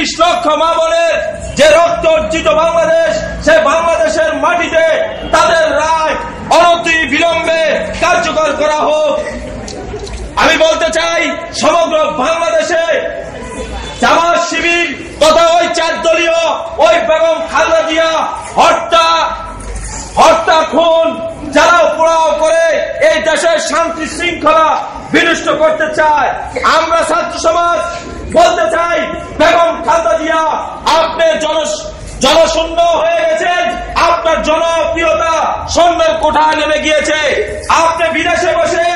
30 লক্ষ মা বোনের যে রক্ত অর্জিত বাংলাদেশ, সে বাংলাদেশের মাটিতে তাদের রায় অনতি বিলম্বে কার্যকর করা হোক। আমি বলতে চাই, সমগ্র বাংলাদেশে জামাত শিবির তথা ওই 4 দলীয় ওই বেগম খালেদা জিয়া হত্যা খুন জ্বালাও পোড়াও করে এই দেশের শান্তি শৃঙ্খলা বিনষ্ট করতে চায়। আমরা ছাত্র সমাজ বলতে চাই, বেগম খালেদা জিয়া আপনি জনশূন্য হয়ে গেছেন, আপনার জনপ্রিয়তা শূন্যের কোঠায় নেমে গিয়েছে। আপনি বিদেশে বসে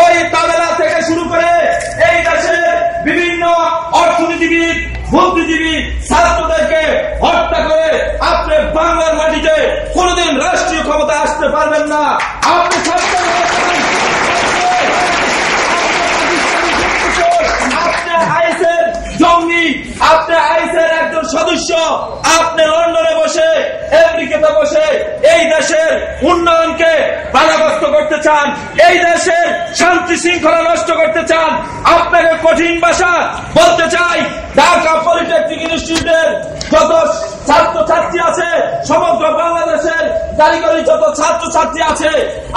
ওই তাবেলা থেকে শুরু করে এই দেশের বিভিন্ন অর্থনীতিবিদ, বুদ্ধিজীবী ছাত্রদেরকে হত্যা করে আপনি বাংলার মাটিতে কোনদিন রাষ্ট্রীয় ক্ষমতা আসতে পারবেন না। আপনি আইএসের জঙ্গি, আপনি আইএসের একজন সদস্য, আপনি লন্ডনে বসে আমেরিকাতে বসে এই দেশের উন্নয়নকে বাধাগ্রস্ত করতে চান, এই দেশের শান্তি শৃঙ্খলা নষ্ট করতে চান। আপনাকে কঠিন ভাষা বলতে চাই, ঢাকা পলিটেকনিক ইনস্টিটিউটের যত ছাত্রছাত্রী আছে, সমগ্র বাংলাদেশের কারিগরি যত ছাত্রছাত্রী আছে,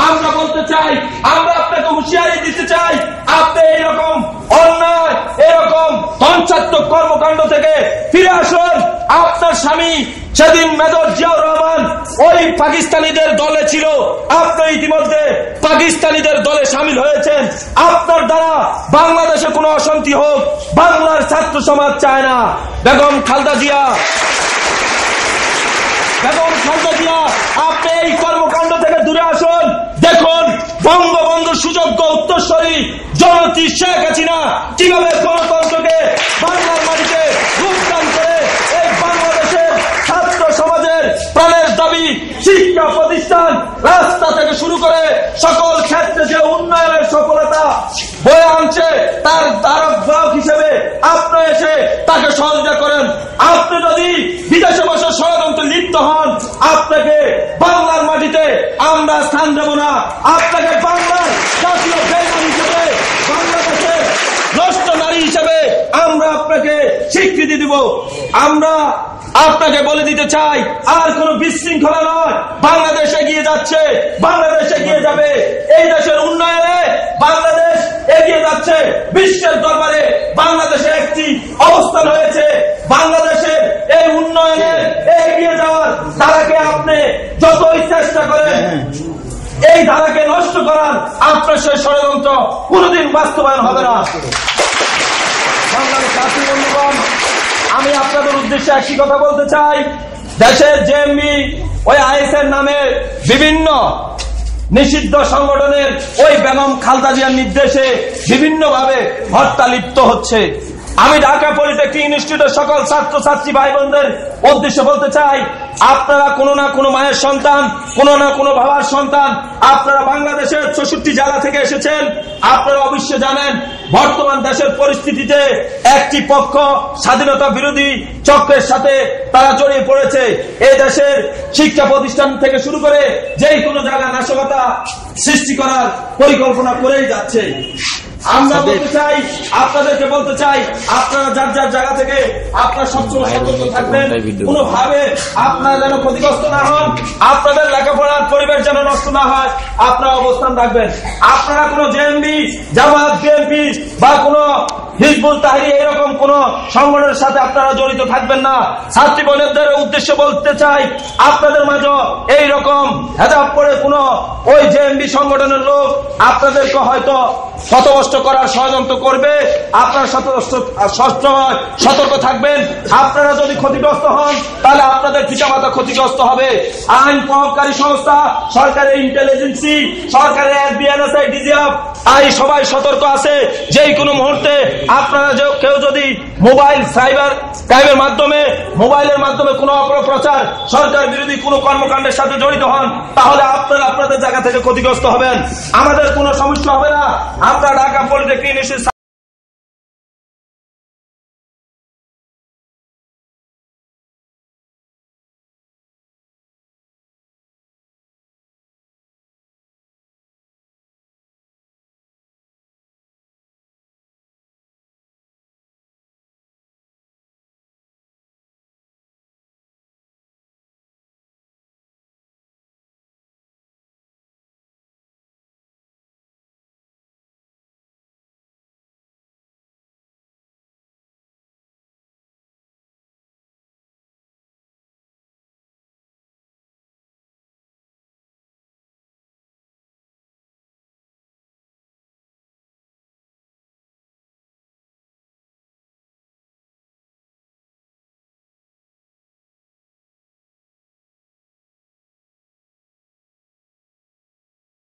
আমরা বলতে চাই, আমরা আপনাকে হুঁশিয়ারি দিতে চাই, আপনি এইরকম অন্যায়, এরকম ধ্বংসাত্মক কর্মকাণ্ড থেকে ফিরে আসুন। আপনার স্বামী সেদিন মেজর জিয়াউর রহমান ওই পাকিস্তানিদের দলে ছিল, আপনি ইতিমধ্যে পাকিস্তানিদের দলে সামিল হয়েছেন। আপনার দ্বারা বাংলাদেশে কোনো অশান্তি হোক বাংলার ছাত্র সমাজ চায় না। বেগম খালেদা জিয়া, আপনি এই কর্মকাণ্ড থেকে দূরে আসুন। দেখুন বঙ্গবন্ধুর সুযোগ্য উত্তরসূরি জননেত্রী শেখ হাসিনা কিভাবে গণতন্ত্রকে বাংলার মাটিতে রূপদান করে এই বাংলাদেশের ছাত্র সমাজের প্রাণের দাবি শিক্ষা প্রতিষ্ঠান, রাস্তা থেকে শুরু করে সকল ক্ষেত্রে যে উন্নয়নের সফলতা বয়ে আনছে, তার ধারক হিসেবে আপনি এসে তাকে সহযোগিতা করেন। আপনি যদি বিদেশে বসে ষড়যন্ত্রে লিপ্ত হন, আপনাকে বাংলার মাটিতে আমরা স্থান দেব না। আপনাকে বাংলার জাতীয় বেইমান হিসেবে, বাংলাদেশের নষ্ট নারী হিসেবে আমরা আপনাকে স্বীকৃতি দিব। আমরা আপনাকে বলে দিতে চাই, আর কোন বিশৃঙ্খলা নয়, বাংলাদেশ এগিয়ে যাচ্ছে, বাংলাদেশ এগিয়ে যাবে। এই দেশের উন্নয়নে বাংলাদেশ এগিয়ে যাচ্ছে। বিশ্বের দরবারে বাংলাদেশের একটি অবস্থান হয়েছে। বাংলাদেশের এই উন্নয়নে এগিয়ে যাওয়ার ধারাকে আপনি যতই চেষ্টা করেন, এই ধারাকে নষ্ট করার আপনার সেই ষড়যন্ত্র কোনদিন বাস্তবায়ন হবে না। বাংলাদেশ জাতীয় বন্ধুগণ, আমি আপনাদের উদ্দেশ্যে একটি কথা বলতে চাই, দেশের জেএমবি ওই আইএসের নামে বিভিন্ন নিষিদ্ধ সংগঠনের ওই বেগম খালেদা জিয়ার নির্দেশে বিভিন্নভাবে হত্যা লিপ্ত হচ্ছে। আমি ঢাকা পলিটেকনিক ইনস্টিটিউটের সকল ছাত্রছাত্রী ভাই বোনদের উদ্দেশ্যে বলতে চাই, আপনারা কোনো না কোনো মায়ের সন্তান, কোনো না কোনো বাবার সন্তান, আপনারা বাংলাদেশের 64 জেলা থেকে এসেছেন। আপনারা অবশ্যই জানেন বর্তমান দেশের পরিস্থিতিতে একটি পক্ষ স্বাধীনতা বিরোধী চক্রের সাথে তারা জড়িয়ে পড়েছে। এই দেশের শিক্ষা প্রতিষ্ঠান থেকে শুরু করে যেই কোনো জায়গায় নাশকতা সৃষ্টি করার পরিকল্পনা করেই যাচ্ছে। আমরা বলতে চাই, আপনাদেরকে বলতে চাই, আপনারা যার যার জায়গা থেকে আপনারা সবসময় সতর্ক থাকবেন, কোনোভাবে আপনারা যেন ক্ষতিগ্রস্ত না হন, আপনাদের লেখাপড়ার পরিবেশ যেন নষ্ট না হয়, আপনারা অবস্থান রাখবেন। আপনারা কোনো জেএমবি, জামাত, বিএনপি বা কোনো হিজবুল তাহরির এরকম কোন সংগঠনের সাথে আপনারা জড়িত থাকবেন না। ছাত্রী বোনদের উদ্দেশ্যে বলতে চাই, আপনাদের মাঝে এইরকম হেজাব করে কোন ওই জেএমবি সংগঠনের লোক আপনাদেরকে হয়তো শতবষ্ট করার ষড়যন্ত্র করবে, আপনারা সতর্ক থাকবেন। আপনারা যদি ক্ষতিগ্রস্ত হন, তাহলে আপনাদের পিতামাতা ক্ষতিগ্রস্ত হবে। আইন প্রয়োগকারী সংস্থা, সরকারের ইন্টেলিজেন্সি, সরকারের এফবিআই, ডিজিএফ, সবাই সতর্ক আছে। যেই কোনো মুহূর্তে আপনারা কেউ যদি সাইবার ক্রাইমের মাধ্যমে, মোবাইলের মাধ্যমে কোনো অপপ্রচার, সরকার বিরোধী কোনো কর্মকাণ্ডের সাথে জড়িত হন, তাহলে আপনারা আপনাদের জায়গা থেকে ক্ষতিগ্রস্ত হবেন। আমাদের কোনো সমস্যা হবে না। আমরা ঢাকা পলিটেকনিক ইনস্টিটিউট